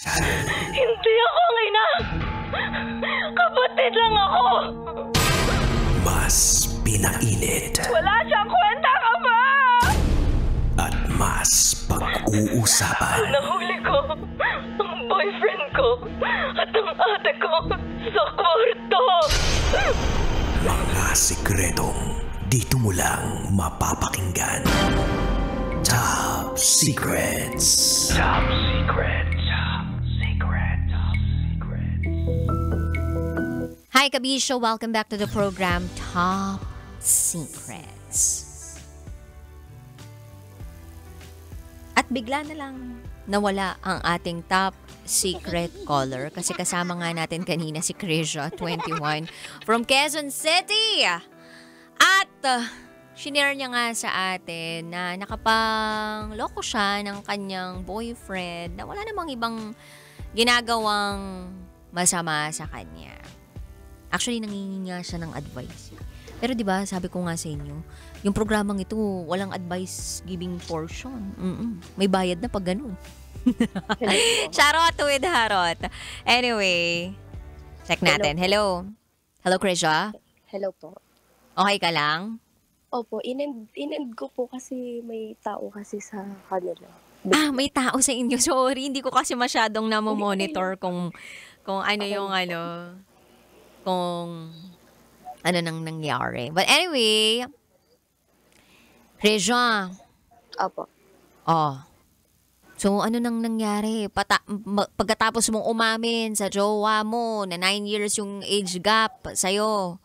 Hindi ako ang ina! Kapatid lang ako! Mas pinainit Wala siyang kwenta ka ba? at mas pag-uusapan. Nahuli ko ang boyfriend ko at ang ate ko sa kwarto! Mga sikretong dito mo lang mapapakinggan. Top Secrets. Top Secrets. Top Secrets. Top Secrets. Hi, Kabisyo. Welcome back to the program Top Secrets. At bigla na lang nawala ang ating top secret caller kasi kasama nga natin kanina si Krisha, 21, from Quezon City. At shinare niya nga sa atin na nakapangloko siya ng kanyang boyfriend na wala namang ibang ginagawang masama sa kanya. Actually, nangingi nga siya ng advice. Pero 'di ba, sabi ko nga sa inyo, yung programang ito, walang advice giving portion. May bayad na pag ganun. Charot with Harot. Anyway, check natin. Hello. Hello, Krisha. Hello po. Okay ka lang? Opo, in-end ko po kasi may tao kasi sa kanila. May tao sa inyo. Sorry, hindi ko kasi masyadong namomonitor kung ano yung kung ano nang nangyari. But anyway, Krisha. Opo. So ano nang nangyari? Pagkatapos mong umamin sa jowa mo na 9 years yung age gap sa'yo,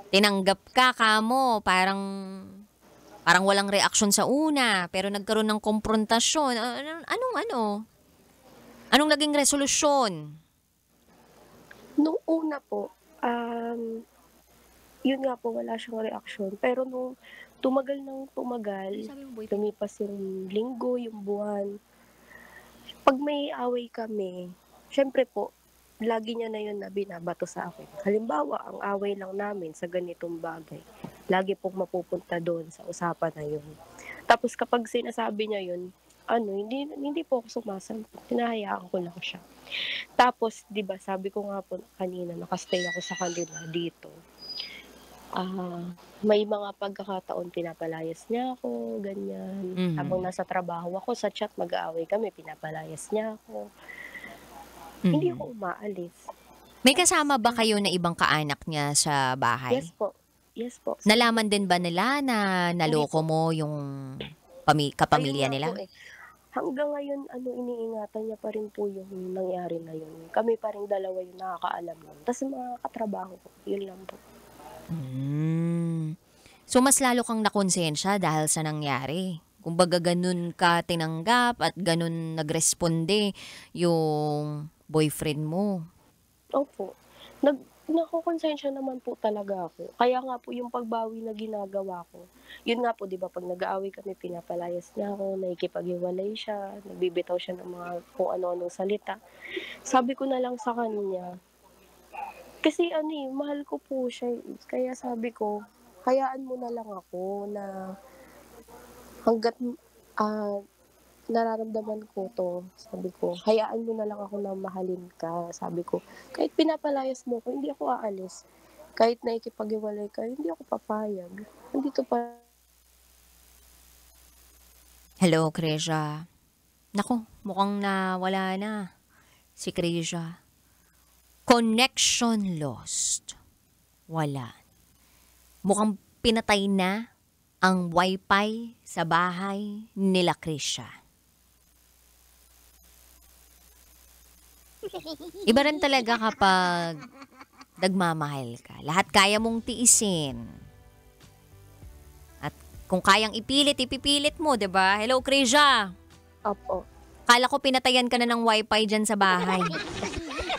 tinanggap ka kamo, parang walang reaksyon sa una, pero nagkaroon ng konfrontasyon. Anong naging resolusyon? Nung una po, yun nga po, wala siyang reaksyon. Pero nung tumagal, lumipas yung linggo, yung buwan, pag may away kami, syempre po, lagi niya na yun na binabato sa akin. Halimbawa, ang away lang namin sa ganitong bagay, lagi pong mapupunta doon sa usapan na yun. Tapos kapag sinasabi niya yun, hindi po ako sumasagot. Hinahayaan ko lang siya. Tapos, di ba, sabi ko nga po kanina, nakastay ako sa kanila dito. May mga pagkakataon pinapalayas niya ako, ganyan. Mhm. Habang nasa trabaho ako, sa chat mag-aaway kami, pinapalayas niya ako. Hindi ako umaalis. May kasama ba kayo na ibang kaanak niya sa bahay? Yes po. Nalaman din ba nila na naloko mo yung kapamilya Ayun nga nila? po eh. Hanggang ngayon, iniingatan niya pa rin po yung nangyari na yun. Kami pa rin dalawa yung nakakaalam nun. Tapos mga katrabaho ko, yun lang po. So mas lalo kang nakonsensya dahil sa nangyari. Kumbaga ganun ka tinanggap at ganun nagresponde yung boyfriend mo. Opo. Nakukonsensya naman po talaga ako. Kaya nga po yung pagbawi na ginagawa ko. Yun nga po, di ba, pag nag-aaway kami, pinapalayas niya ako, nakikipaghiwalay siya, nagbibitaw siya ng mga kung ano-anong salita. Sabi ko na lang sa kanya, kasi mahal ko po siya. Kaya sabi ko, hayaan mo na lang ako na hanggat nararamdaman ko to, sabi ko, hayaan mo na lang ako na mahalin ka, sabi ko. Kahit pinapalayas mo ko, hindi ako aalis. Kahit nakikipaghiwalay ka, hindi ako papayag. Nandito pa. Hello, Krisha. Naku, mukhang nawala na si Krisha. Connection lost. Wala. Mukhang pinatay na ang wifi sa bahay nila Krisha. Iba rin talaga kapag nagmamahal ka. Lahat kaya mong tiisin. At kung kayang ipilit, ipipilit mo, 'di ba? Hello, Krisha. Opo. Kala ko pinatayan ka na ng wifi dyan sa bahay.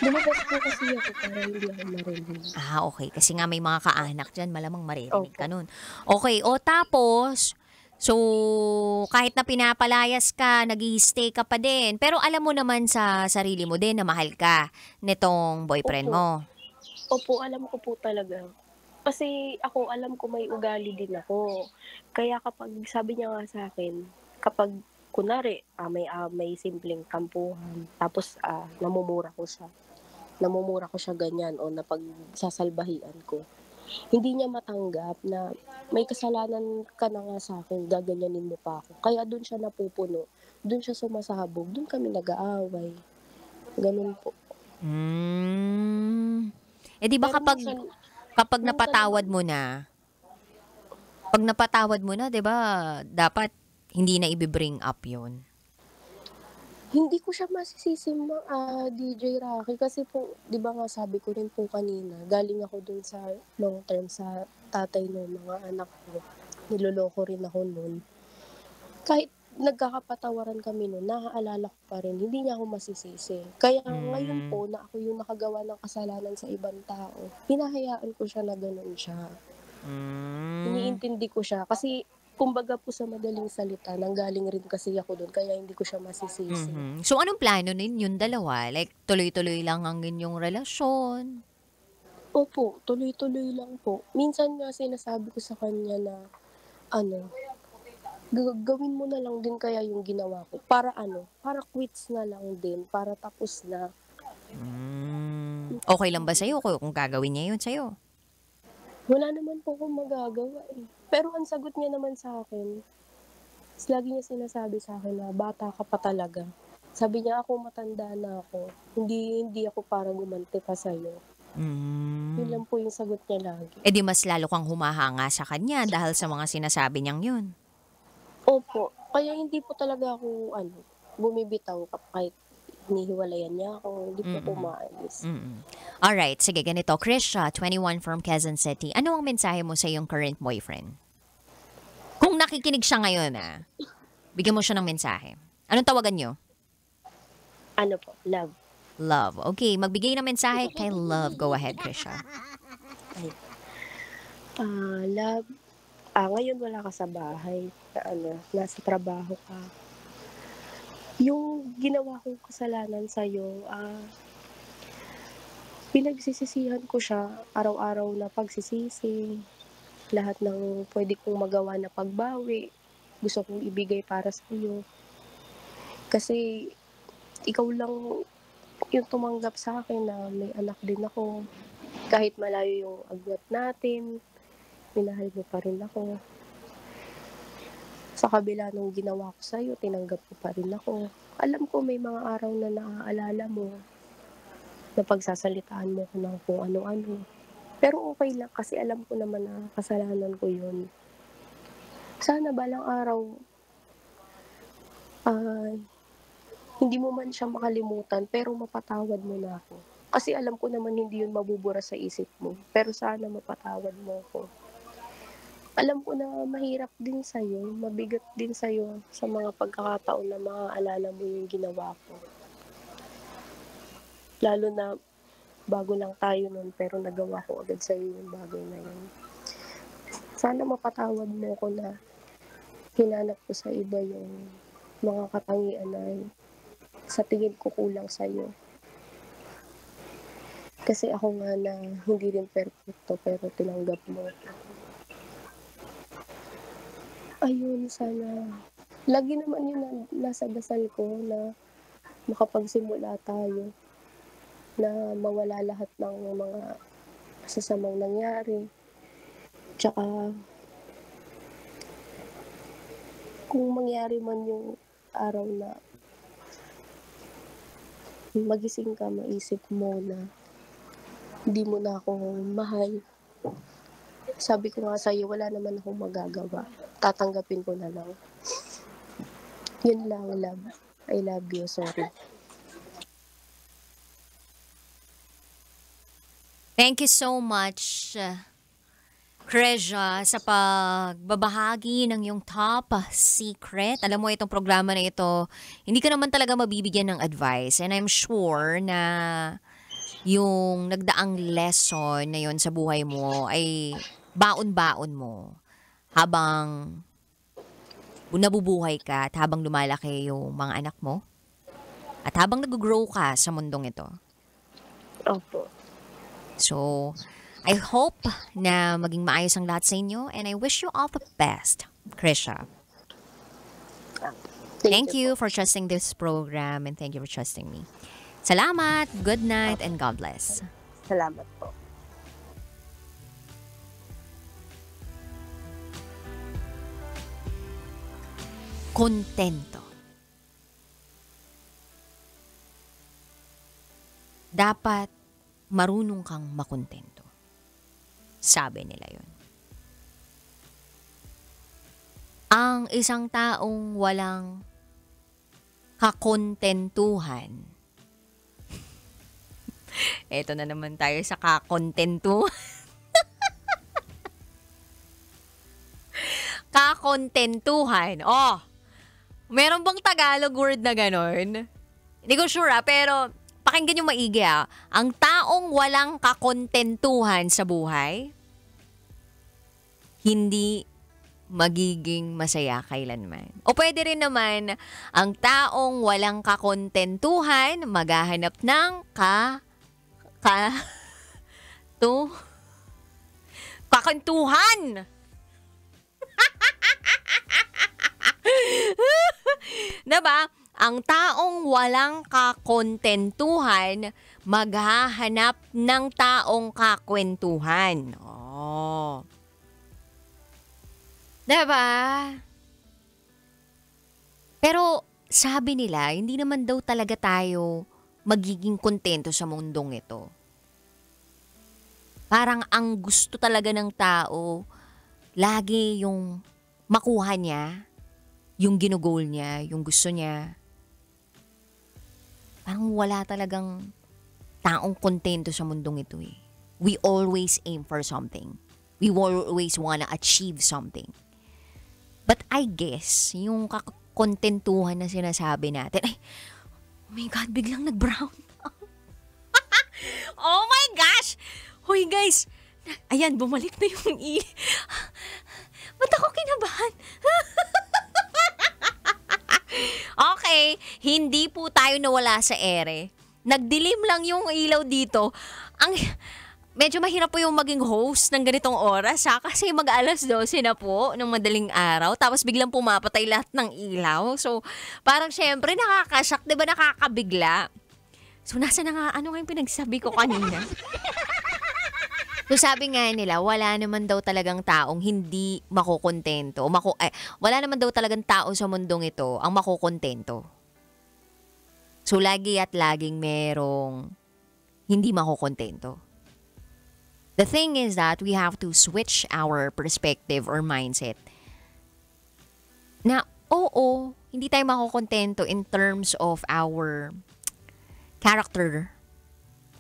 Lumabas po kasi ako para hindi ako marinig. Okay. Kasi nga may mga kaanak dyan, malamang maririnig ka nun. Okay. O tapos, so kahit na pinapalayas ka, nag-i-stay ka pa din. Pero alam mo naman sa sarili mo din na mahal ka nitong boyfriend mo. Opo, alam ko po talaga. Kasi ako, alam ko may ugali din ako. Kaya kapag sabi niya nga sa akin, kapag kunwari, may simpleng tampuhan, tapos namumura ko siya ganyan o napagsasalbahian ko. Hindi niya matanggap na may kasalanan ka na nga sa akin, gaganyanin mo pa ako. Kaya doon siya napupuno, doon siya sumasabog, doon kami nag-aaway. Ganun po. Eh di ba Pero kapag minsan napatawad mo na, pag napatawad mo na, 'di ba, dapat hindi na i-bring up 'yon. hindi ko siya masisisi DJ Rocky kasi po, 'di ba nga sabi ko rin po kanina, galing ako dun sa long term sa tatay ng mga anak ko. Niloloko rin ako nun. Kahit nagkakapatawaran kami nun, naaalala ko pa rin, hindi niya ako masisisi. Kaya ngayon po na ako yung nakagawa ng kasalanan sa ibang tao, hinahayaan ko siya na ganun siya. Iniintindi ko siya kasi kumbaga po sa madaling salita, nanggaling rin kasi ako doon, kaya hindi ko siya masisisi. So anong plano ninyong dalawa? Like tuloy-tuloy lang ang inyong relasyon? Opo, tuloy-tuloy lang po. Minsan nga sinasabi ko sa kanya na, gawin mo na lang din kaya yung ginawa ko. Para quits na lang din, para tapos na. Okay lang ba sa'yo kung gagawin niya yun sa'yo? Wala naman po akong magagawa eh. Pero ang sagot niya naman sa akin, lagi niya sinasabi sa akin na bata ka pa talaga. Sabi niya, ako matanda na ako. Hindi ako para gumanti pa sa'yo. Yun lang po yung sagot niya lagi. Eh di mas lalo kang humahanga sa kanya dahil sa mga sinasabi niyang yun. Opo. Kaya hindi po talaga ako bumibitaw kahit hinihiwalayan niya ako. Hindi po umaalis. Alright, sige ganito. Krisha, 21 from Quezon City. Ano ang mensahe mo sa iyong current boyfriend? Kung nakikinig siya ngayon, bigyan mo siya ng mensahe. Anong tawagan niyo? Ano po? Love. Love. Okay, magbigay ng mensahe kay Love. Go ahead, Krisha. Love. Ngayon wala ka sa bahay. Nasa trabaho ka. Yung ginawa kong kasalanan sa'yo, pinagsisisihan ko siya araw-araw na pagsisisi. Lahat ng pwede kong magawa na pagbawi, gusto kong ibigay para sa'yo. Kasi ikaw lang yung tumanggap sa akin na may anak din ako. Kahit malayo yung agwat natin, minahal mo pa rin ako. Sa kabila nung ginawa ko sa'yo, tinanggap mo pa rin ako. Alam ko may mga araw na naaalala mo na pagsasalitaan mo ko ng kung ano-ano. Pero okay lang kasi alam ko naman na kasalanan ko yun. Sana balang araw, hindi mo man siya makalimutan pero mapatawad mo na ako. Kasi alam ko naman hindi yun mabubura sa isip mo. Pero sana mapatawad mo ako. Alam ko na mahirap din sa'yo, mabigat din sa'yo sa mga pagkakataon na maaalala mo yung ginawa ko. Lalo na bago lang tayo nun, pero nagawa ko agad sa'yo yung bagay na yun. Sana mapatawad mo ko na hinanap ko sa iba yung mga katangian na sa tingin ko kulang sa'yo. Kasi ako nga na hindi rin perfecto, pero tinanggap mo. Ayun, sana. Lagi naman yun nasa dasal ko na makapagsimula tayo. Na mawala lahat ng mga sasamang nangyari. Tsaka, kung mangyari man yung araw na magising ka, maisip mo na hindi mo na ako mahal. Sabi ko nga sa'yo, wala naman akong magagawa. Tatanggapin ko na lang. Yun lang, love. I love you, sorry. Thank you so much, Krisha, sa pagbabahagi ng yung top secret. Alam mo, itong programa na ito, hindi ka naman talaga mabibigyan ng advice. And I'm sure na yung nagdaang lesson na yun sa buhay mo ay baon-baon mo habang nabubuhay ka at habang lumalaki yung mga anak mo at habang nag-grow ka sa mundong ito. Opo. So, I hope na maging maayos ang lahat sa inyo and I wish you all the best, Krisha. Thank you for trusting this program and thank you for trusting me. Salamat, good night, and God bless. Salamat po. Kontento. Dapat marunong kang makontento. Sabi nila yun. Ang isang taong walang kakontentuhan. Eto na naman tayo sa kakontentuhan. Kakontentuhan. Oh, meron bang Tagalog word na ganon? Hindi ko sure pero pakinggan nyo maigi Ang taong walang kakontentuhan sa buhay, hindi magiging masaya kailanman. O pwede rin naman, ang taong walang kakontentuhan, maghahanap ng kakantuhan. Diba? Ang taong walang kakontentuhan, maghahanap ng taong kakwentuhan. Oh. Diba? Pero sabi nila, hindi naman daw talaga tayo magiging kontento sa mundong ito. Parang ang gusto talaga ng tao, lagi yung makuha niya, yung ginugol niya, yung gusto niya. Parang wala talagang taong kontento sa mundong ito eh. We always aim for something. We always wanna achieve something. But I guess, yung kakontentuhan na sinasabi natin, ay, oh my God, biglang nag-brown. Oh my gosh! Hoy guys, ayan, bumalik na yung Ba't ako kinabahan? Okay, hindi po tayo nawala sa ere. Nagdilim lang yung ilaw dito. Medyo mahirap po yung maging host ng ganitong oras kasi mag-alas 12 na po ng madaling araw tapos biglang pumapatay lahat ng ilaw. So parang syempre nakakashock, 'di ba, nakakabigla. So nasa na nga, ano nga yung pinagsabi ko kanina? So sabi nga nila, wala naman daw talagang taong hindi makokontento. Wala naman daw talagang tao sa mundong ito ang makokontento. So lagi at laging merong hindi makokontento. The thing is that we have to switch our perspective or mindset. Na oo, hindi tayo makokontento in terms of our character,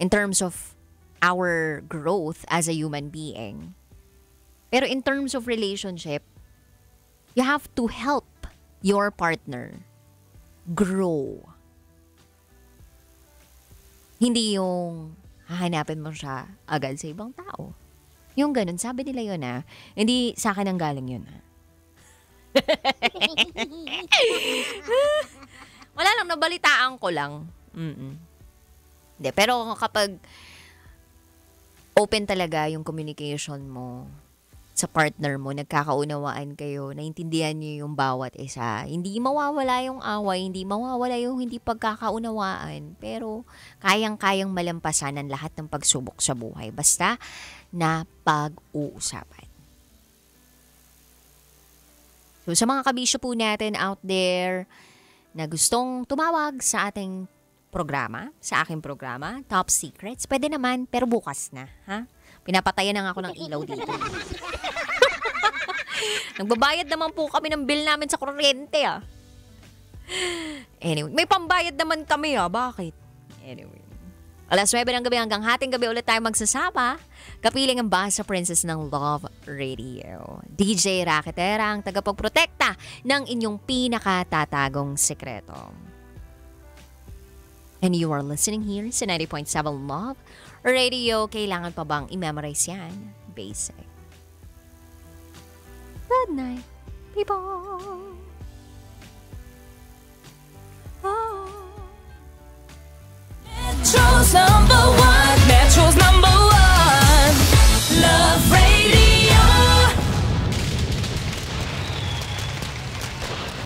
in terms of our growth as a human being. Pero in terms of relationship, you have to help your partner grow. Hindi yung hahanapin mo siya agad sa ibang tao. Yung ganun, sabi nila yun Hindi sa akin ang galing yun Wala lang, nabalitaan ko lang. Hindi, pero kapag open talaga yung communication mo sa partner mo, nagkakaunawaan kayo, naintindihan niyo yung bawat isa, hindi mawawala yung away, hindi mawawala yung hindi pagkakaunawaan, pero kayang-kayang malampasan ang lahat ng pagsubok sa buhay, basta na pag-uusapan. So sa mga kabisyo po natin out there na gustong tumawag sa ating programa, sa aking programa, Top Secrets, pwede naman, pero bukas na, ha? Pinapatayan na nga ako ng ilaw dito. Nagbabayad naman po kami ng bill namin sa kuryente, Anyway, may pambayad naman kami, Bakit? Anyway. Alas 9 ng gabi hanggang hating gabi ulit tayo magsasama. Kapiling ang Basa Princess ng Love Radio. DJ Raketera ang tagapagprotekta ng inyong pinakatatagong sekreto. And you are listening here sa 90.7 Love Radio. Kailangan pa bang i-memorize yan? Basic. Good night, people.